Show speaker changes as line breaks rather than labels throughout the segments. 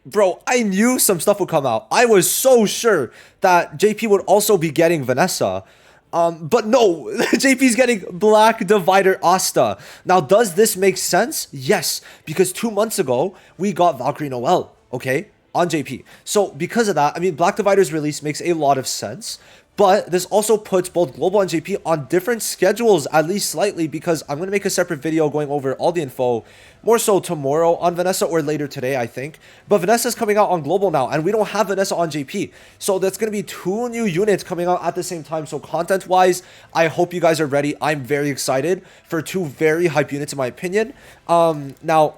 Bro, I knew some stuff would come out. I was so sure that JP would also be getting Vanessa. But no, JP's getting Black Divider Asta. Now, does this make sense? Yes, because 2 months ago, we got Valkyrie Noel, okay, on JP. So, because of that, I mean, Black Divider's release makes a lot of sense. But this also puts both Global and JP on different schedules, at least slightly, because I'm going to make a separate video going over all the info, more so tomorrow on Vanessa or later today, I think. But Vanessa's coming out on Global now, and we don't have Vanessa on JP. So that's going to be 2 new units coming out at the same time. So content-wise, I hope you guys are ready. I'm very excited for 2 very hype units, in my opinion. Now,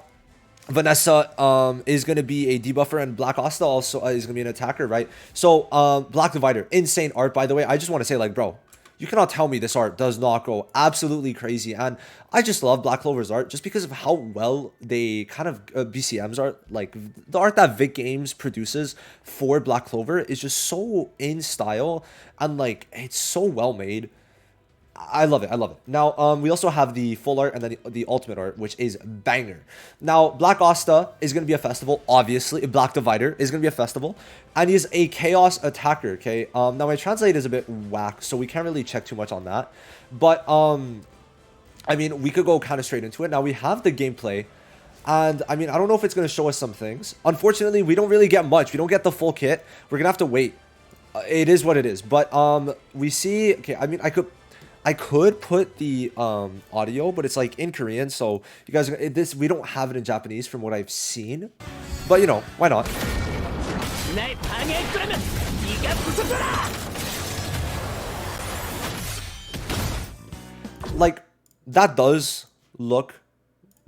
Vanessa is going to be a debuffer, and Black Asta also is going to be an attacker, right? So Black Divider, insane art, by the way. I just want to say, like, bro, you cannot tell me this art does not go absolutely crazy. And I just love Black Clover's art just because of how well they kind of BCM's art, like the art that Vic Games produces for Black Clover is just so in style, and like it's so well made. I love it. I love it. Now, we also have the full art and then the ultimate art, which is banger. Now, Black Asta is going to be a festival, obviously. Black Divider is going to be a festival. And he's a chaos attacker, okay? Now, my translate is a bit whack, so we can't really check too much on that. But, I mean, we could go kind of straight into it. Now, we have the gameplay. And, I mean, I don't know if it's going to show us some things. Unfortunately, we don't really get much. We don't get the full kit. We're going to have to wait. It is what it is. But, we see... Okay, I mean, I could put the audio, but it's like in Korean, so you guys, we don't have it in Japanese from what I've seen. But you know, why not? Like, that does look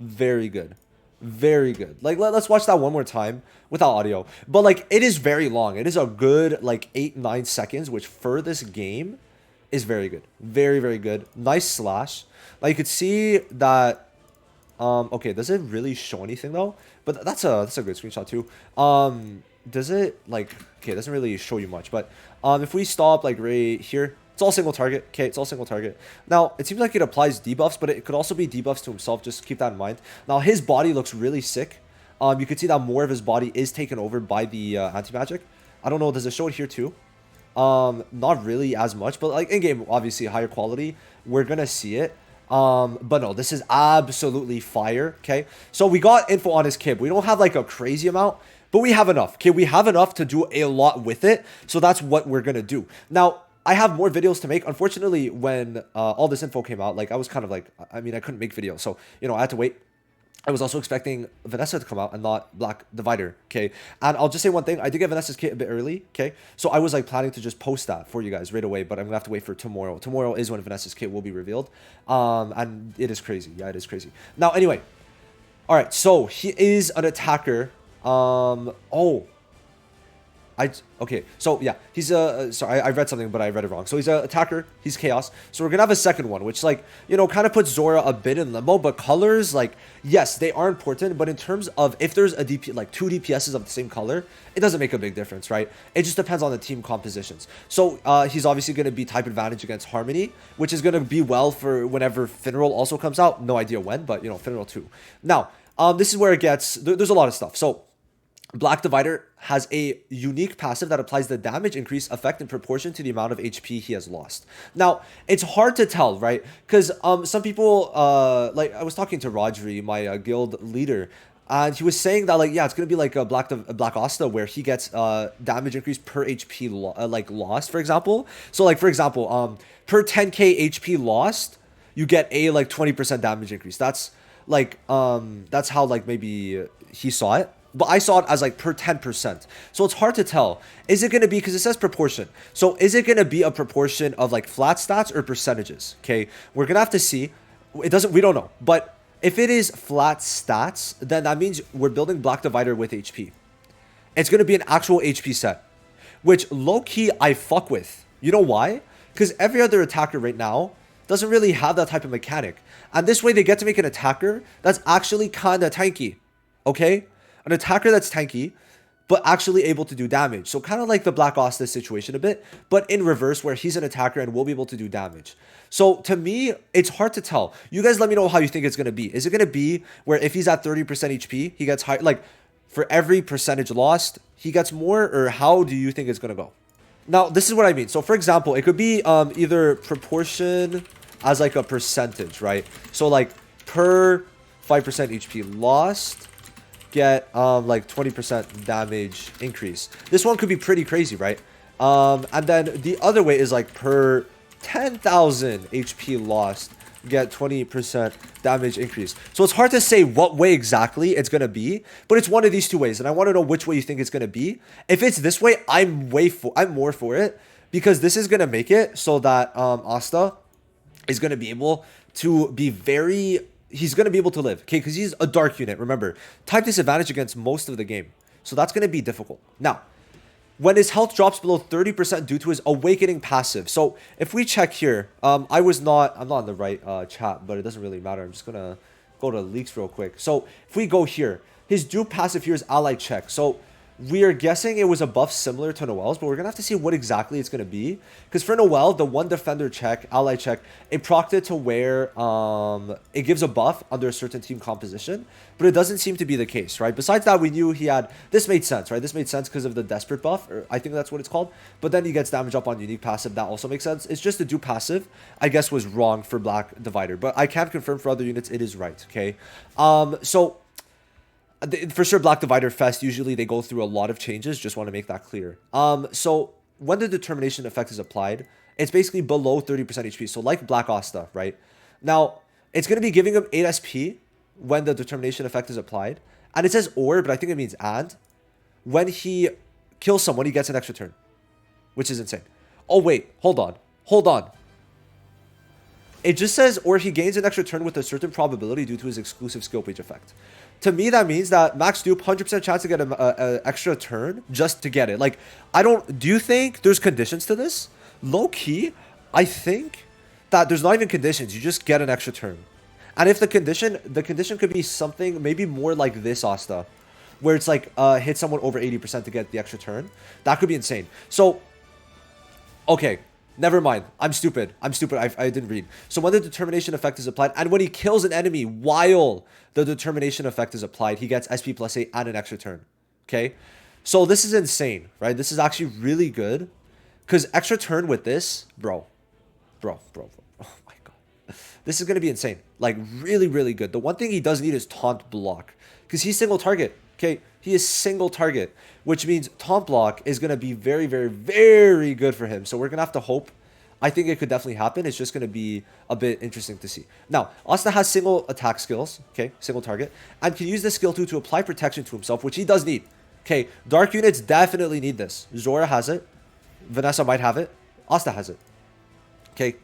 very good. Very good. Like, let's watch that one more time without audio. But like, it is very long. It is a good like 8-9 seconds, which for this game is very good. Very, very good. Nice slash. Like, you could see that... okay, does it really show anything, though? But that's a good screenshot, too. Does it, like... Okay, it doesn't really show you much. But if we stop, like, right here... It's all single target. Okay, it's all single target. Now, it seems like it applies debuffs, but it could also be debuffs to himself. Just keep that in mind. Now, his body looks really sick. You could see that more of his body is taken over by the anti-magic. I don't know. Does it show it here, too? Not really as much, but like in game, obviously higher quality, we're gonna see it. But no, this is absolutely fire. Okay, so we got info on his kit. We don't have like a crazy amount, but we have enough. Okay, we have enough to do a lot with it, so that's what we're gonna do. Now, I have more videos to make. Unfortunately, when all this info came out, like I was kind of like, I mean, I couldn't make videos, so you know, I had to wait. I was also expecting Vanessa to come out and not Black Divider, okay? And I'll just say one thing. I did get Vanessa's kit a bit early, okay? So I was, like, planning to just post that for you guys right away, but I'm going to have to wait for tomorrow. Tomorrow is when Vanessa's kit will be revealed. And it is crazy. Yeah, it is crazy. Now, anyway. All right, so he is an attacker. Oh. Okay, so yeah, he's sorry, I read something, but I read it wrong. So he's an attacker, he's chaos. So we're gonna have a second one, which like, you know, kind of puts Zora a bit in limbo, but colors, like, yes, they are important, but in terms of if there's a DP, like 2 DPSs of the same color, it doesn't make a big difference, right? It just depends on the team compositions. So he's obviously gonna be type advantage against Harmony, which is gonna be well for whenever Finral also comes out. No idea when, but you know, Finral 2. Now, this is where it gets, there's a lot of stuff. So Black Divider has a unique passive that applies the damage increase effect in proportion to the amount of HP he has lost. Now, it's hard to tell, right? Because some people, like I was talking to Rodri, my guild leader, and he was saying that, like, yeah, it's going to be like a Black Asta where he gets damage increase per HP like lost, for example. So, like, for example, per 10k HP lost, you get a, like, 20% damage increase. That's, like, that's how, like, maybe he saw it. But I saw it as like per 10%. So it's hard to tell. Is it going to be, because it says proportion. So is it going to be a proportion of like flat stats or percentages? Okay, we're going to have to see. It doesn't, we don't know. But if it is flat stats, then that means we're building Black Divider with HP. It's going to be an actual HP set, which low key I fuck with. You know why? Because every other attacker right now doesn't really have that type of mechanic. And this way they get to make an attacker that's actually kind of tanky. Okay? An attacker that's tanky, but actually able to do damage. So kind of like the Black Asta situation a bit, but in reverse where he's an attacker and will be able to do damage. So to me, it's hard to tell. You guys let me know how you think it's going to be. Is it going to be where if he's at 30% HP, he gets high? Like, For every percentage lost, he gets more, or how do you think it's going to go? Now, this is what I mean. So, for example, it could be either proportion as like a percentage, right? So, like, per 5% HP lost, get like 20% damage increase. This one could be pretty crazy, right? And then the other way is like per 10,000 HP lost, get 20% damage increase. So it's hard to say what way exactly it's going to be, but it's one of these two ways. And I want to know which way you think it's going to be. If it's this way, I'm more for it, because this is going to make it so that ASTA is going to be able to be he's going to be able to live, okay? Because he's a dark unit. Remember, type disadvantage against most of the game. So that's going to be difficult. Now, when his health drops below 30% due to his awakening passive. So if we check here, I'm not in the right chat, but it doesn't really matter. I'm just going to go to leaks real quick. So if we go here, his dupe passive here is ally check. So we are guessing it was a buff similar to Noel's, but we're going to have to see what exactly it's going to be. Because for Noel, the one defender check, ally check, it procced it to where it gives a buff under a certain team composition. But it doesn't seem to be the case, right? Besides that, we knew he had... This made sense, right? This made sense because of the desperate buff, or I think that's what it's called. But then he gets damage up on unique passive. That also makes sense. It's just the dupe passive, I guess, was wrong for Black Divider. But I can confirm for other units, it is right, okay? So... For sure, Black Divider Fest, usually they go through a lot of changes. Just want to make that clear. So when the determination effect is applied, it's basically below 30% HP. So like Black Asta, right? Now, it's going to be giving him 8 SP when the determination effect is applied. And it says or, but I think it means and. When he kills someone, he gets an extra turn, which is insane. Oh, wait. Hold on. It just says, or he gains an extra turn with a certain probability due to his exclusive skill page effect. To me, that means that max dupe, 100% chance to get an extra turn just to get it. Like, do you think there's conditions to this? Low key, I think that there's not even conditions. You just get an extra turn. And if the condition could be something maybe more like this Asta, where it's like hit someone over 80% to get the extra turn. That could be insane. So, okay. Never mind. I'm stupid. I didn't read. So when the determination effect is applied, and when he kills an enemy while the determination effect is applied, he gets SP plus 8 and an extra turn. Okay? So this is insane, right? This is actually really good. Because extra turn with this, bro. Oh my god. This is going to be insane. Like, really, really good. The one thing he does need is taunt block. Because he's single target. Okay? He is single target, which means taunt block is going to be very, very, very good for him. So we're going to have to hope. I think it could definitely happen. It's just going to be a bit interesting to see. Now, Asta has single attack skills, okay, single target, and can use this skill to apply protection to himself, which he does need. Okay, dark units definitely need this. Zora has it. Vanessa might have it. Asta has it. Okay.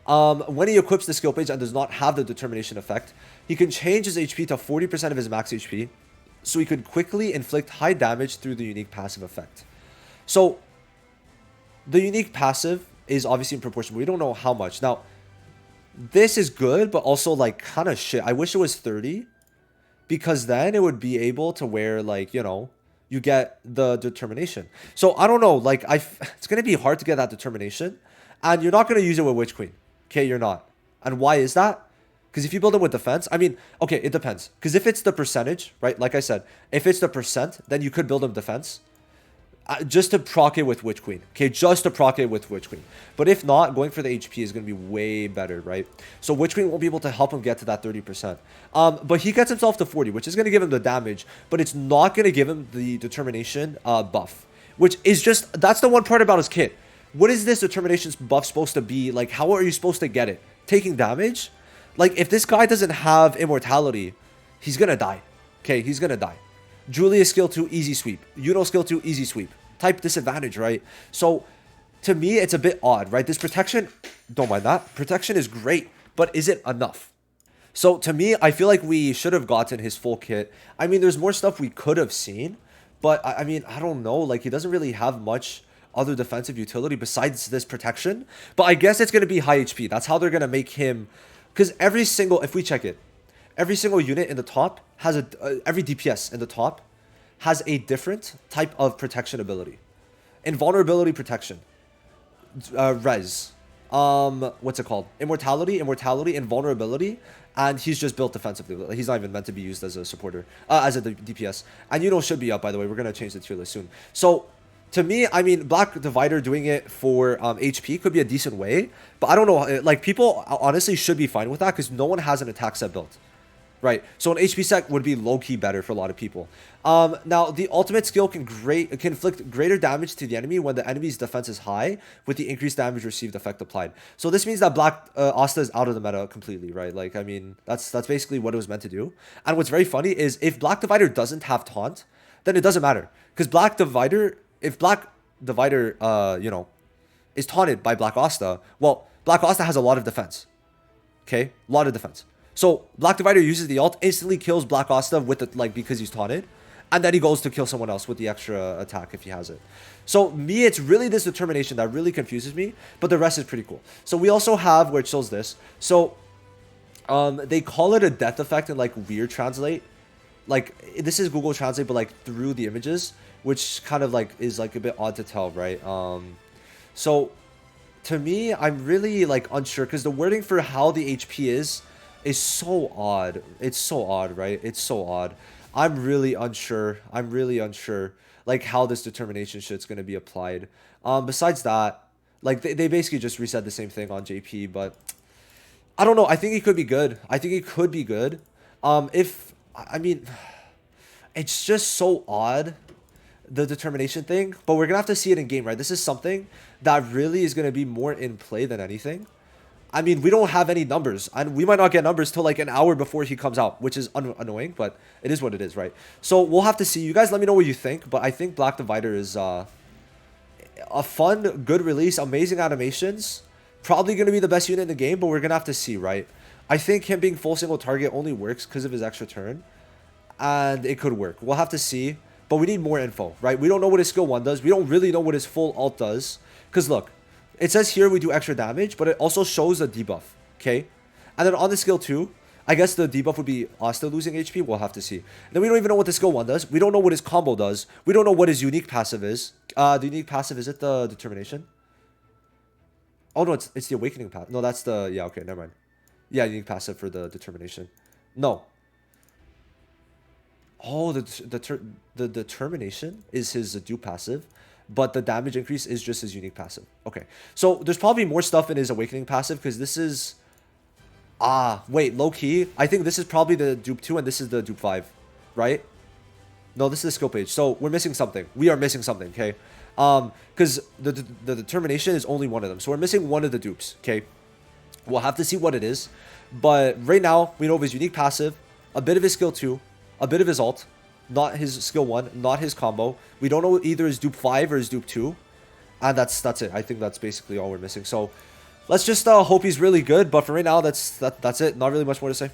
When he equips the skill page and does not have the determination effect, he can change his HP to 40% of his max HP. So he could quickly inflict high damage through the unique passive effect. So the unique passive is obviously in proportion. We don't know how much. Now, this is good, but also like kind of shit. I wish it was 30, because then it would be able to where, like, you know, you get the determination. So I don't know. Like, it's going to be hard to get that determination, and you're not going to use it with Witch Queen. Okay, you're not. And why is that? Because if you build it with defense, I mean, okay, it depends. Because if it's the percentage, right, like I said, if it's the percent, then you could build him defense. Just to proc it with Witch Queen. Okay, just to proc it with Witch Queen. But if not, going for the HP is going to be way better, right? So Witch Queen won't be able to help him get to that 30%. But he gets himself to 40, which is going to give him the damage. But it's not going to give him the determination buff. Which is just, that's the one part about his kit. What is this determination buff supposed to be? Like, how are you supposed to get it? Taking damage? Like, if this guy doesn't have immortality, he's going to die. Okay, he's going to die. Julia skill 2, easy sweep. Yuno skill 2, easy sweep. Type disadvantage, right? So, to me, it's a bit odd, right? This protection, don't mind that. Protection is great, but is it enough? So, to me, I feel like we should have gotten his full kit. I mean, there's more stuff we could have seen, but, I mean, I don't know. Like, he doesn't really have much other defensive utility besides this protection. But I guess it's going to be high HP. That's how they're going to make him... Because every single, if we check it, every single unit in the top has every DPS in the top has a different type of protection ability. Invulnerability protection. Res. What's it called? Immortality, invulnerability, and he's just built defensively. He's not even meant to be used as a supporter, as a DPS. And should be up, by the way. We're gonna change the tier list soon. So to me, I mean, Black Divider doing it for HP could be a decent way, but I don't know. Like, people honestly should be fine with that because no one has an attack set built. Right, so an HP set would be low-key better for a lot of people. Now, the ultimate skill can inflict greater damage to the enemy when the enemy's defense is high, with the increased damage received effect applied. So this means that Black ASTA is out of the meta completely, right? Like, I mean, that's basically what it was meant to do. And what's very funny is if Black Divider doesn't have taunt, then it doesn't matter. Because if Black Divider, is taunted by Black ASTA, well, Black ASTA has a lot of defense. Okay, a lot of defense. So Black Divider uses the ult, instantly kills Black ASTA with the, because he's taunted, and then he goes to kill someone else with the extra attack if he has it. So me, it's really this determination that really confuses me, but the rest is pretty cool. So we also have where it shows this. So they call it a death effect in like weird translate. Like this is Google Translate, but like through the images, which kind of like is like a bit odd to tell, right? So to me, I'm really like unsure because the wording for how the HP is so odd. It's so odd, right? It's so odd. I'm really unsure. Like how this determination shit's gonna be applied. Besides that, like they basically just reset the same thing on JP, but I don't know. I think it could be good. I mean, it's just so odd, the determination thing, but we're gonna have to see it in game, right? This is something that really is gonna be more in play than anything. I mean, we don't have any numbers, and we might not get numbers till like an hour before he comes out, which is annoying, but it is what it is, right? So we'll have to see. You guys let me know what you think, but I think Black Divider is a fun, good release, amazing animations, probably going to be the best unit in the game, but we're going to have to see, right? I think him being full single target only works because of his extra turn, and it could work. We'll have to see, but we need more info, right? We don't know what his skill 1 does. We don't really know what his full ult does, because look, it says here we do extra damage, but it also shows a debuff, okay? And then on the skill 2, I guess the debuff would be Asta losing HP. We'll have to see. Then we don't even know what the skill 1 does. We don't know what his combo does. We don't know what his unique passive is. The unique passive, is it the determination? Oh, no, it's the awakening passive. No, that's the... Yeah, okay, never mind. Yeah, unique passive for the determination. No. Oh, the determination is his dupe passive. But the damage increase is just his unique passive. Okay. So there's probably more stuff in his awakening passive because this is... wait, low-key. I think this is probably the dupe 2 and this is the dupe 5. Right? No, this is the skill page. So we're missing something. We are missing something, okay? Because the determination is only one of them. So we're missing one of the dupes, okay? We'll have to see what it is. But right now, we know of his unique passive, a bit of his skill 2, a bit of his ult. Not his skill 1, not his combo. We don't know either his dupe 5 or his dupe 2. And that's it. I think that's basically all we're missing. So let's just hope he's really good. But for right now, that's it. Not really much more to say.